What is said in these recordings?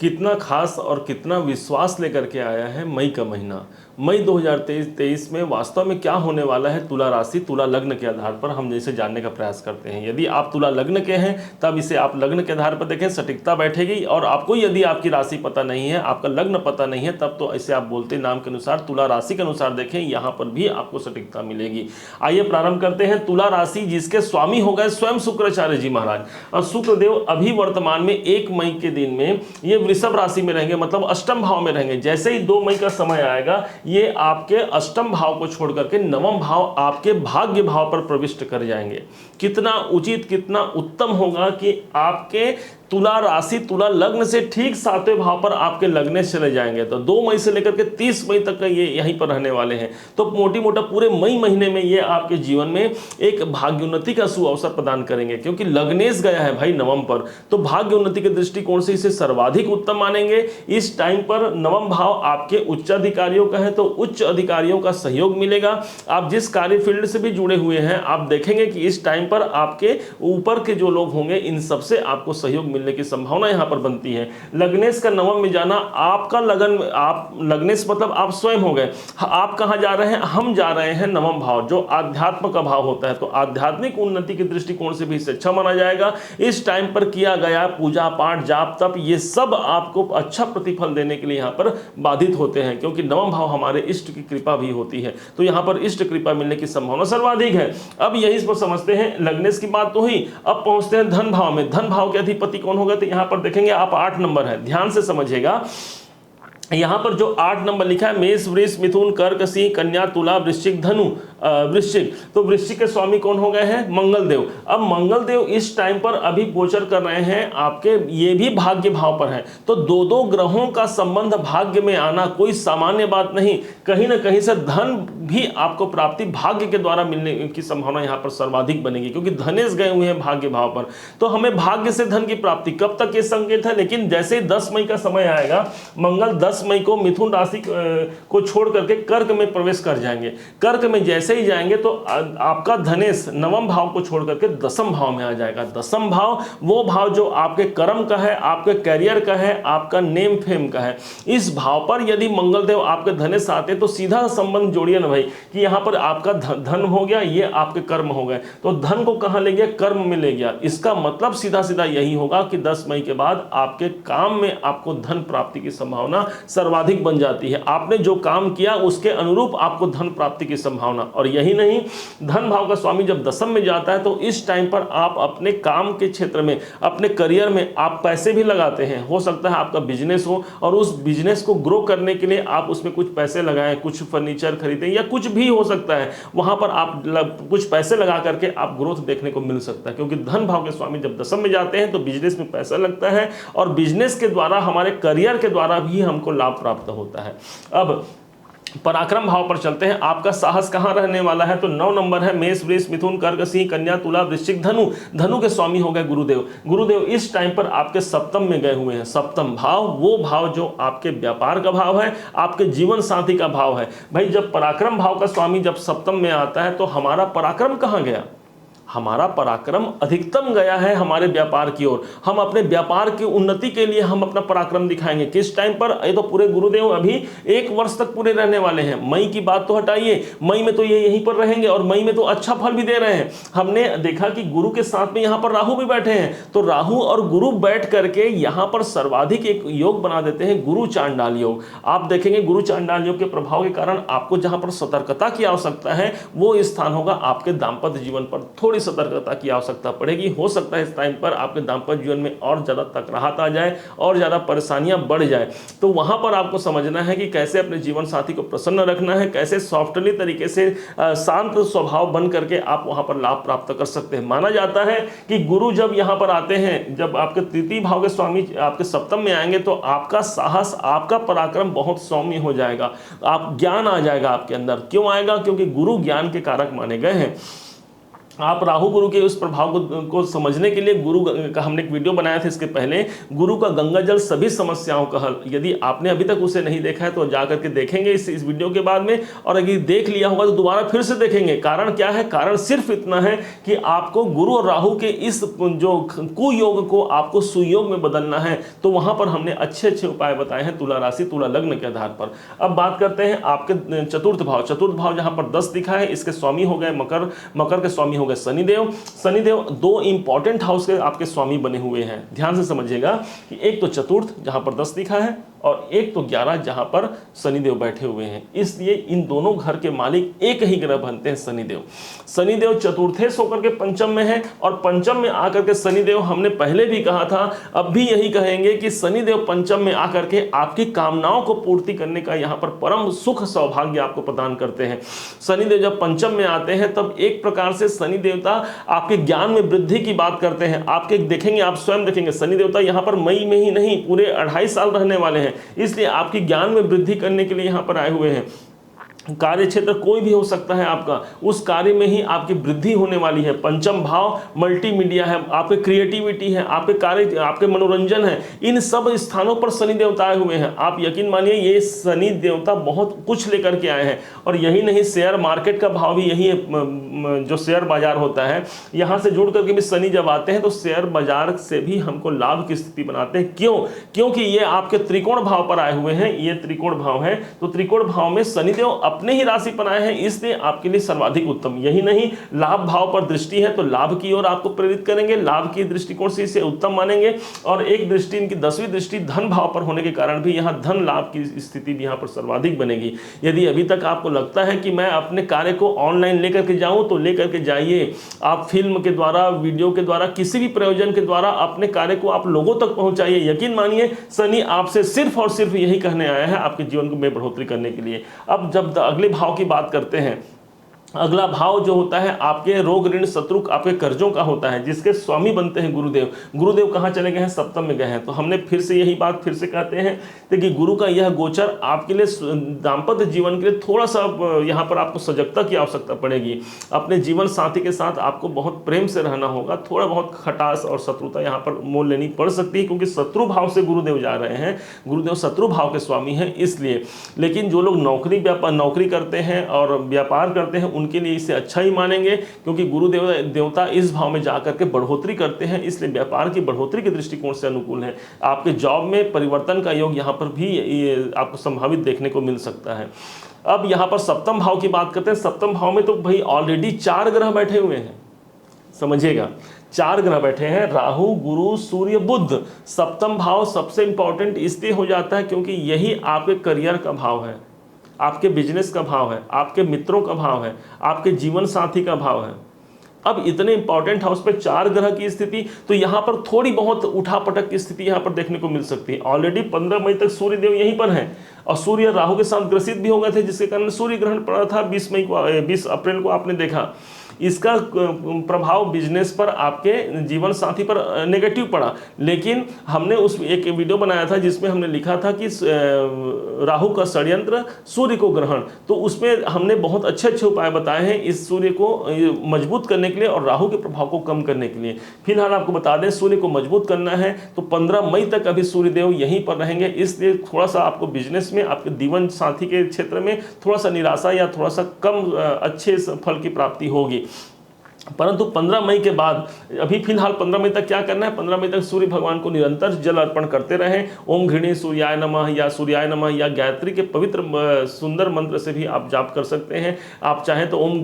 कितना खास और कितना विश्वास लेकर के आया है मई का महीना। मई 2023 में वास्तव में क्या होने वाला है तुला राशि तुला लग्न के आधार पर हम जैसे जानने का प्रयास करते हैं। यदि आप तुला लग्न के हैं तब इसे आप लग्न के आधार पर देखें, सटीकता बैठेगी। और आपको यदि आपकी राशि पता नहीं है, आपका लग्न पता नहीं है, तब तो ऐसे आप बोलते नाम के अनुसार तुला राशि के अनुसार देखें, यहाँ पर भी आपको सटीकता मिलेगी। आइए प्रारंभ करते हैं। तुला राशि जिसके स्वामी हो गए स्वयं शुक्राचार्य जी महाराज, और शुक्रदेव अभी वर्तमान में 1 मई के दिन में ये वृषभ राशि में रहेंगे, मतलब अष्टम भाव में रहेंगे। जैसे ही 2 मई का समय आएगा ये आपके अष्टम भाव को छोड़ करके नवम भाव आपके भाग्य भाव पर प्रविष्ट कर जाएंगे। कितना उचित, कितना उत्तम होगा कि आपके तुला राशि तुला लग्न से ठीक 7वें भाव पर आपके लगने चले जाएंगे। तो 2 मई से लेकर के 30 मई तक का ये यहीं पर रहने वाले हैं। तो मोटी मोटा पूरे मई महीने में ये आपके जीवन में एक भाग्योन्नति का सुअवसर प्रदान करेंगे, क्योंकि लग्नेश गया है भाई नवम पर, तो भाग्य उन्नति के दृष्टिकोण से इसे सर्वाधिक उत्तम मानेंगे। इस टाइम पर नवम भाव आपके उच्च अधिकारियों का है, तो उच्च अधिकारियों का सहयोग मिलेगा। आप जिस कार्य फील्ड से भी जुड़े हुए हैं आप देखेंगे कि इस टाइम पर आपके ऊपर के जो लोग होंगे इन सबसे आपको सहयोग मिलने की संभावना यहां पर बनती है। लग्नेश का नवम में जाना, आपका लगन, आप लग्नेश मतलब आप स्वयं हो गए। आप कहां जा रहे हैं? हम जा रहे हैं नवम भाव, जो आध्यात्म का भाव होता है। तो आध्यात्मिक उन्नति के दृष्टिकोण से भी इसे अच्छा माना जाएगा। इस टाइम पर किया गया पूजा पाठ जाप तप ये सब आपको अच्छा प्रतिफल देने के लिए यहां पर बाधित होते हैं, क्योंकि नवम भाव हमारे इष्ट की कृपा भी होती है। तो यहां पर इष्ट कृपा मिलने की संभावना सर्वाधिक है। अब यही पर समझते हैं, लग्नेश की बात तो हुई। अब पहुंचते हैं धन भाव में। धन भाव के अधिपति कौन होगा? तो यहां पर देखेंगे आप 8 नंबर है, ध्यान से समझिएगा। यहां पर जो 8 नंबर लिखा है मेष वृष मिथुन कर्क सिंह कन्या तुला वृश्चिक धनु वृश्चिक, तो वृश्चिक के स्वामी कौन हो गए हैं? मंगल देव। अब मंगल देव इस टाइम पर अभी गोचर कर रहे हैं आपके, ये भी भाग्य भाव पर है। तो दो ग्रहों का संबंध भाग्य में आना कोई सामान्य बात नहीं। कहीं ना कहीं से धन भी आपको प्राप्ति भाग्य के द्वारा मिलने की संभावना यहां पर सर्वाधिक बनेगी, क्योंकि धनेश गए हुए हैं भाग्य भाव पर। तो हमें भाग्य से धन की प्राप्ति, कब तक ये संकेत है? लेकिन जैसे ही 10 मई का समय आएगा, मंगल 10 मई को मिथुन राशि को छोड़ करके कर्क में प्रवेश कर जाएंगे। कर्क में जैसे ही जाएंगे तो आपका धनेश नवम भाव को छोड़ करके दसम भाव में आ जाएगा। दसम भाव वो भाव जो आपके कर्म का है, आपके करियर का है, आपका नेम फेम का है। इस भाव पर यदि मंगल देव आपके धनेश आते तो सीधा संबंध जोड़िए ना भाई, कि यहां पर आपका धन हो गया, ये आपके कर्म हो गए। तो धन को कहां ले गया? कर्म में ले गया। इसका मतलब सीधा सीधा यही होगा कि 10 मई के बाद आपके काम में आपको धन प्राप्ति की संभावना सर्वाधिक बन जाती है। आपने जो काम किया उसके अनुरूप आपको धन प्राप्ति की संभावना। और यही नहीं, धन भाव का स्वामी जब दसम में जाता है तो इस टाइम पर आप अपने काम के क्षेत्र में, अपने करियर में आप पैसे भी लगाते हैं। हो सकता है आपका बिजनेस हो और उस बिजनेस को ग्रो करने के लिए आप उसमें कुछ पैसे लगाएं, कुछ फर्नीचर खरीदें या कुछ भी हो सकता है। वहां पर आप कुछ पैसे लगा करके आप ग्रोथ देखने को मिल सकता है, क्योंकि धन भाव के स्वामी जब दसम में जाते हैं तो बिजनेस में पैसा लगता है और बिजनेस के द्वारा, हमारे करियर के द्वारा भी हमको लाभ प्राप्त होता है। अब पराक्रम भाव पर चलते हैं। आपका साहस कहां रहने वाला है? तो 9 नंबर है मेष वृष मिथुन कर्क सिंह कन्या तुला वृश्चिक धनु। धनु के स्वामी हो गए गुरुदेव। गुरुदेव इस टाइम पर आपके सप्तम में गए हुए हैं। सप्तम भाव वो भाव जो आपके व्यापार का भाव है, आपके जीवन साथी का भाव है। भाई जब पराक्रम भाव का स्वामी जब सप्तम में आता है तो हमारा पराक्रम कहां गया? हमारा पराक्रम अधिकतम गया है हमारे व्यापार की ओर। हम अपने व्यापार की उन्नति के लिए हम अपना पराक्रम दिखाएंगे। किस टाइम पर? ये तो पूरे गुरुदेव अभी 1 वर्ष तक पूरे रहने वाले हैं। मई की बात तो हटाइए, मई में तो ये यहीं पर रहेंगे और मई में तो अच्छा फल भी दे रहे हैं। हमने देखा कि गुरु के साथ में यहाँ पर राहु भी बैठे हैं, तो राहु और गुरु बैठ करके यहाँ पर सर्वाधिक एक योग बना देते हैं, गुरु चांडाल योग। आप देखेंगे गुरु चांडाल योग के प्रभाव के कारण आपको जहाँ पर सतर्कता की आवश्यकता है वो स्थान होगा आपके दाम्पत्य जीवन पर। थोड़ी सतर्कता की आवश्यकता पड़ेगी। हो सकता है इस टाइम पर आपके दाम्पत्य जीवन में और ज्यादा तकराहट आ जाए और ज्यादा परेशानियां बढ़ जाए। तो वहां पर आपको समझना है कि कैसे अपने जीवन साथी को प्रसन्न रखना है, कैसे सॉफ्टली तरीके से शांत स्वभाव बन करके आप वहां पर लाभ प्राप्त कर सकते हैं। माना जाता है कि गुरु जब यहां पर आते हैं, जब आपके तृतीय भाव के स्वामी आपके सप्तम में आएंगे तो आपका साहस, आपका पराक्रम बहुत सौम्य हो जाएगा। आप ज्ञान आ जाएगा आपके अंदर। क्यों आएगा? क्योंकि गुरु ज्ञान के कारक माने गए हैं। आप राहु गुरु के उस प्रभाव को समझने के लिए गुरु का हमने एक वीडियो बनाया था इसके पहले, गुरु का गंगा जल सभी समस्याओं का हल। यदि आपने अभी तक उसे नहीं देखा है तो जाकर के देखेंगे इस वीडियो के बाद में, और अगर देख लिया होगा तो दोबारा फिर से देखेंगे। कारण क्या है? कारण सिर्फ इतना है कि आपको गुरु और राहु के इस जो कुयोग को आपको सुयोग में बदलना है। तो वहां पर हमने अच्छे अच्छे उपाय बताए हैं तुला राशि तुला लग्न के आधार पर। अब बात करते हैं आपके चतुर्थ भाव। चतुर्थ भाव जहां पर 10 दिखा है, इसके स्वामी हो गए मकर, मकर के स्वामी हो गए शनिदेव। शनिदेव दो इंपॉर्टेंट हाउस के आपके स्वामी बने हुए हैं। ध्यान से समझिएगा कि एक तो चतुर्थ जहां पर 10 दिखा है, और एक तो 11 जहां पर शनिदेव बैठे हुए हैं। इसलिए इन दोनों घर के मालिक एक ही ग्रह बनते हैं, शनिदेव। शनिदेव चतुर्थेश होकर के पंचम में है, और पंचम में आकर के शनिदेव, हमने पहले भी कहा था, अब भी यही कहेंगे कि शनिदेव पंचम में आकर के आपकी कामनाओं को पूर्ति करने का यहां पर परम सुख सौभाग्य आपको प्रदान करते हैं। शनिदेव जब पंचम में आते हैं तब एक प्रकार से शनि देवता आपके ज्ञान में वृद्धि की बात करते हैं। आपके देखेंगे, आप स्वयं देखेंगे, शनि देवता यहां पर मई में ही नहीं पूरे 2.5 साल रहने वाले हैं। इसलिए आपकी ज्ञान में वृद्धि करने के लिए यहां पर आए हुए हैं। कार्य क्षेत्र कोई भी हो सकता है आपका, उस कार्य में ही आपकी वृद्धि होने वाली है। पंचम भाव मल्टीमीडिया है, आपके क्रिएटिविटी है, आपके कार्य, आपके मनोरंजन है, इन सब स्थानों पर शनि देवता आए हुए हैं। आप यकीन मानिए ये शनि देवता बहुत कुछ लेकर के आए हैं। और यही नहीं, शेयर मार्केट का भाव भी यही है, जो शेयर बाजार होता है, यहाँ से जुड़ करके भी शनि जब आते हैं तो शेयर बाजार से भी हमको लाभ की स्थिति बनाते हैं। क्यों? क्योंकि ये आपके त्रिकोण भाव पर आए हुए हैं। ये त्रिकोण भाव है, तो त्रिकोण भाव में शनिदेव अपने ही राशि पर आए हैं, इसलिए आपके लिए सर्वाधिक उत्तम। यही नहीं, लाभ भाव पर दृष्टि है तो लाभ की ओर आपको प्रेरित करेंगे, लाभ की दृष्टिकोण से इसे उत्तम मानेंगे। और एक दृष्टि, इनकी 10वीं दृष्टि धन भाव पर होने के कारण भी यहाँ धन लाभ की स्थिति भी यहाँ पर सर्वाधिक बनेगी। यदि अभी तक आपको लगता है कि मैं अपने कार्य को ऑनलाइन लेकर के जाऊं, तो लेकर के जाइए। आप फिल्म के द्वारा, वीडियो के द्वारा, किसी भी प्रयोजन के द्वारा अपने कार्य को आप लोगों तक पहुंचाइए। यकीन मानिए शनि आपसे सिर्फ और सिर्फ यही कहने आया है, आपके जीवन में बढ़ोतरी करने के लिए। अब जब अगले भाव की बात करते हैं, अगला भाव जो होता है आपके रोग ऋण शत्रु आपके कर्जों का होता है, जिसके स्वामी बनते हैं गुरुदेव। गुरुदेव कहाँ चले गए हैं? सप्तम में गए हैं। तो हमने फिर से यही बात फिर से कहते हैं कि गुरु का यह गोचर आपके लिए दाम्पत्य जीवन के लिए थोड़ा सा यहाँ पर आपको सजगता की आवश्यकता पड़ेगी। अपने जीवन साथी के साथ आपको बहुत प्रेम से रहना होगा। थोड़ा बहुत खटास और शत्रुता यहाँ पर मोल लेनी पड़ सकती है, क्योंकि शत्रु भाव से गुरुदेव जा रहे हैं। गुरुदेव शत्रु भाव के स्वामी हैं इसलिए। लेकिन जो लोग नौकरी करते हैं और व्यापार करते हैं, उनके लिए इसे अच्छा ही मानेंगे, क्योंकि गुरुदेव देवता इस भाव में जाकर के बढ़ोतरी करते हैं, इसलिए व्यापार की बढ़ोतरी के दृष्टिकोण से अनुकूल है। आपके जॉब में परिवर्तन का योग यहाँ पर भी आपको संभावित देखने को मिल सकता है। अब यहाँ पर सप्तम भाव की बात करते हैं। सप्तम भाव में तो भाई ऑलरेडी 4 ग्रह बैठे हुए हैं, समझिएगा, 4 ग्रह बैठे हैं, राहु, गुरु, सूर्य, बुध। सप्तम भाव सबसे इंपॉर्टेंट इसलिए हो जाता है क्योंकि यही आपके करियर का भाव है, आपके बिजनेस का भाव है, आपके मित्रों का भाव है, आपके जीवन साथी का भाव है। अब इतने इंपॉर्टेंट हाउस पे 4 ग्रह की स्थिति, तो यहाँ पर थोड़ी बहुत उठापटक की स्थिति यहाँ पर देखने को मिल सकती है। ऑलरेडी 15 मई तक सूर्य देव यहीं पर हैं, और सूर्य राहु के साथ ग्रसित भी हो गए थे, जिसके कारण सूर्य ग्रहण पड़ा था 20 अप्रैल को आपने देखा। इसका प्रभाव बिजनेस पर, आपके जीवन साथी पर नेगेटिव पड़ा। लेकिन हमने उस एक वीडियो बनाया था जिसमें हमने लिखा था कि राहु का षड्यंत्र, सूर्य को ग्रहण, तो उसमें हमने बहुत अच्छे अच्छे उपाय बताए हैं इस सूर्य को मजबूत करने के लिए और राहु के प्रभाव को कम करने के लिए। फिलहाल आपको बता दें, सूर्य को मजबूत करना है तो 15 मई तक अभी सूर्यदेव यहीं पर रहेंगे, इसलिए थोड़ा सा आपको बिजनेस में, आपके जीवन साथी के क्षेत्र में थोड़ा सा निराशा या थोड़ा सा कम अच्छे फल की प्राप्ति होगी। परंतु 15 मई के बाद, अभी फिलहाल 15 मई तक क्या करना है? 15 मई तक सूर्य भगवान को निरंतर जल अर्पण करते रहें। ओम घृणी सूर्याय नमः या सूर्याय नमः या गायत्री के पवित्र सुंदर मंत्र से भी आप जाप कर सकते हैं। आप चाहें तो ओम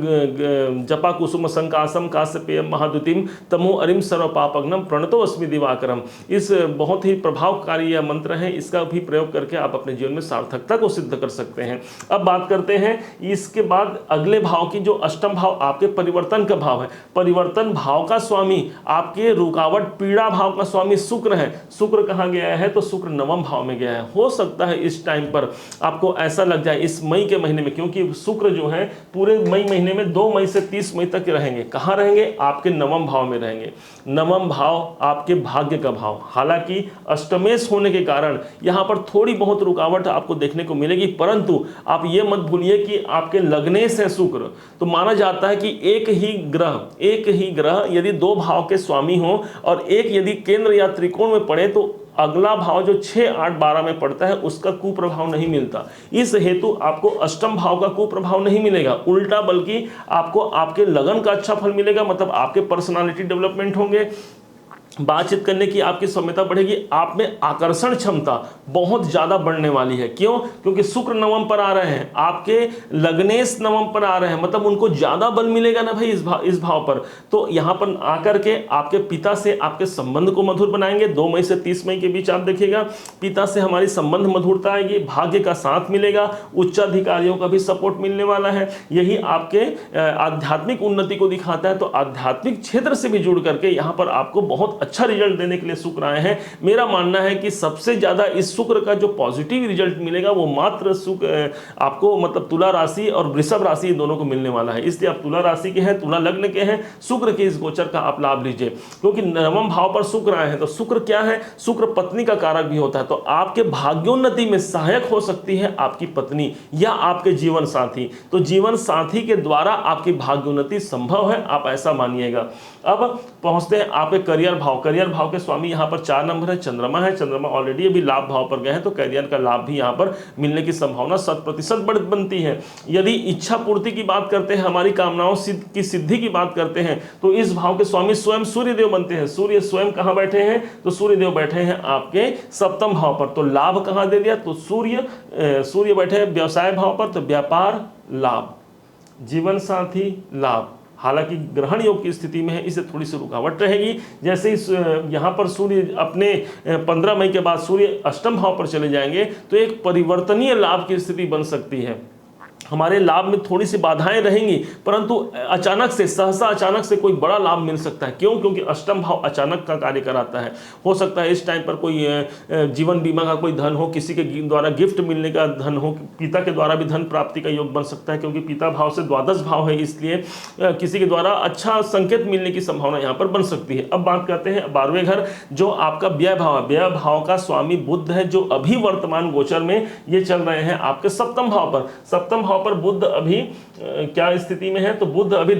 जपा कुसुम संकासम काश्यपेयम महाद्युतिम तमो अरिम सर्व पापग्नम प्रणतो अस्मि दिवाकरम, इस बहुत ही प्रभावकारी यह मंत्र है, इसका भी प्रयोग करके आप अपने जीवन में सार्थकता को सिद्ध कर सकते हैं। अब बात करते हैं इसके बाद अगले भाव की, जो अष्टम भाव आपके परिवर्तन का भाव है। परिवर्तन भाव का स्वामी, आपके रुकावट पीड़ा भाव का स्वामी शुक्र है। शुक्र कहाँ गया है? तो शुक्र नवम भाव में गया है। हो सकता है इस टाइम पर आपको ऐसा लग जाए इस मई के महीने में, क्योंकि शुक्र जो है पूरे मई महीने में 2 मई से 30 मई तक रहेंगे। कहाँ रहेंगे? आपके नवम भाव में रहेंगे। नवम भाव आपके भाग्य का भाव, हालांकि अष्टमेश होने के कारण यहाँ पर थोड़ी बहुत रुकावट आपको देखने को मिलेगी, परंतु आप ये मत भूलिए कि आपके लग्नेश है शुक्र, तो माना जाता है कि एक ही ग्रह एक ही ग्रह यदि 2 भाव के स्वामी हो और एक यदि केंद्र या त्रिकोण में पड़े तो अगला भाव जो 6, 8, 12 में पड़ता है उसका कुप्रभाव नहीं मिलता। इस हेतु आपको अष्टम भाव का कुप्रभाव नहीं मिलेगा, उल्टा बल्कि आपको आपके लगन का अच्छा फल मिलेगा। मतलब आपके पर्सनालिटी डेवलपमेंट होंगे, बातचीत करने की आपकी क्षमता बढ़ेगी, आप में आकर्षण क्षमता बहुत ज़्यादा बढ़ने वाली है। क्यों? क्योंकि शुक्र नवम पर आ रहे हैं, आपके लग्नेश नवम पर आ रहे हैं, मतलब उनको ज़्यादा बल मिलेगा ना भाई इस भाव पर। तो यहाँ पर आकर के आपके पिता से आपके संबंध को मधुर बनाएंगे। 2 मई से 30 मई के बीच आप देखिएगा पिता से हमारी संबंध मधुरता आएगी, भाग्य का साथ मिलेगा, उच्चाधिकारियों का भी सपोर्ट मिलने वाला है। यही आपके आध्यात्मिक उन्नति को दिखाता है। तो आध्यात्मिक क्षेत्र से भी जुड़ करके यहाँ पर आपको बहुत अच्छा रिजल्ट देने के लिए शुक्र आए हैं। मेरा मानना है कि सबसे ज्यादा इस शुक्र का जो पॉजिटिव रिजल्ट मिलेगा वो मात्र शुक्र आपको मतलब तुला राशि और वृषभ राशि दोनों को मिलने वाला है। इसलिए आप तुला राशि के हैं, तुला लग्न के हैं, शुक्र के इस गोचर का आप लाभ लीजिए। क्योंकि नवम भाव पर शुक्र आए हैं तो शुक्र क्या है? शुक्र पत्नी का कारक भी होता है। तो आपके भाग्योन्नति में सहायक हो सकती है आपकी पत्नी या आपके जीवन साथी। तो जीवन साथी के द्वारा आपकी भाग्योन्नति संभव है, आप ऐसा मानिएगा। अब पहुंचते हैं आपके करियर भाव। करियर भाव के स्वामी यहाँ पर 4 नंबर है, चंद्रमा है। चंद्रमा ऑलरेडी अभी लाभ भाव पर गए हैं तो करियर का लाभ भी यहाँ पर मिलने की संभावना 100% बनती है। यदि इच्छा पूर्ति की बात करते हैं, हमारी कामनाओं की सिद्धि की बात करते हैं तो इस भाव के स्वामी स्वयं सूर्यदेव बनते हैं। सूर्य स्वयं कहाँ बैठे हैं? तो सूर्यदेव बैठे हैं आपके सप्तम भाव पर। तो लाभ कहाँ दे दिया? तो सूर्य बैठे हैं व्यवसाय भाव पर, तो व्यापार लाभ, जीवन साथी लाभ। हालांकि ग्रहण योग की स्थिति में है, इससे थोड़ी सी रुकावट रहेगी। जैसे इस यहाँ पर सूर्य अपने 15 मई के बाद सूर्य अष्टम भाव पर चले जाएंगे तो एक परिवर्तनीय लाभ की स्थिति बन सकती है। हमारे लाभ में थोड़ी सी बाधाएं रहेंगी, परंतु अचानक से सहसा अचानक से कोई बड़ा लाभ मिल सकता है। क्यों? क्योंकि अष्टम भाव अचानक का कार्य कराता है। हो सकता है इस टाइम पर कोई जीवन बीमा का कोई धन हो, किसी के द्वारा गिफ्ट मिलने का धन हो, पिता के द्वारा भी धन प्राप्ति का योग बन सकता है। क्योंकि पिता भाव से द्वादश भाव है, इसलिए किसी के द्वारा अच्छा संकेत मिलने की संभावना यहाँ पर बन सकती है। अब बात करते हैं 12वें घर, जो आपका व्यय भाव है। व्यय भाव का स्वामी बुध है, जो अभी वर्तमान गोचर में ये चल रहे हैं आपके सप्तम भाव पर। सप्तम भाव पर बुध अभी क्या स्थिति में है? तो बुध अभी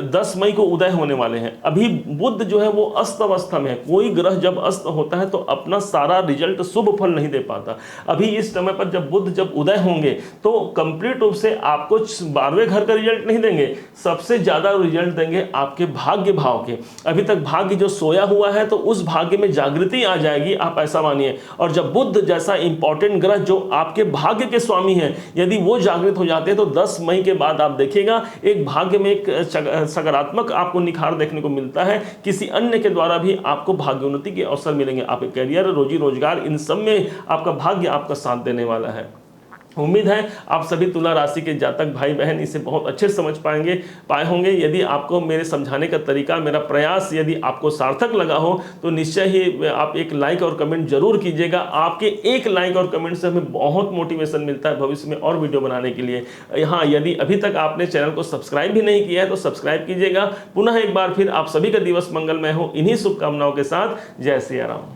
10 मई को उदय होने वाले हैं। अभी बुध जो है वो अस्त अवस्था में है। कोई ग्रह जब अस्त होता है तो अपना सारा रिजल्ट शुभ फल नहीं दे पाता। अभी इस समय पर जब बुध जब उदय होंगे तो कंप्लीट रूप से आपको 12वें घर का रिजल्ट नहीं देंगे, सबसे ज्यादा रिजल्ट देंगे आपके भाग्य भाव के। अभी तक भाग्य जो सोया हुआ है तो उस भाग्य में जागृति आ जाएगी, आप ऐसा मानिए। और जब बुध जैसा इंपॉर्टेंट ग्रह जो आपके भाग्य के स्वामी है, यदि वो जागृत हो जाते हैं तो 10 मई के बाद आप देखिएगा एक भाग्य में एक सकारात्मक आपको निखार देखने को मिलता है। किसी अन्य के द्वारा भी आपको भाग्योन्नति के अवसर मिलेंगे। आपके करियर, रोजी रोजगार, इन सब में आपका भाग्य आपका साथ देने वाला है। उम्मीद है आप सभी तुला राशि के जातक भाई बहन इसे बहुत अच्छे समझ पाए होंगे। यदि आपको मेरे समझाने का तरीका, मेरा प्रयास यदि आपको सार्थक लगा हो तो निश्चय ही आप एक लाइक और कमेंट जरूर कीजिएगा। आपके एक लाइक और कमेंट से हमें बहुत मोटिवेशन मिलता है भविष्य में और वीडियो बनाने के लिए। हाँ, यदि अभी तक आपने चैनल को सब्सक्राइब भी नहीं किया है तो सब्सक्राइब कीजिएगा। पुनः एक बार फिर आप सभी का दिवस मंगलमय हो, इन्हीं शुभकामनाओं के साथ। जय सिया राम।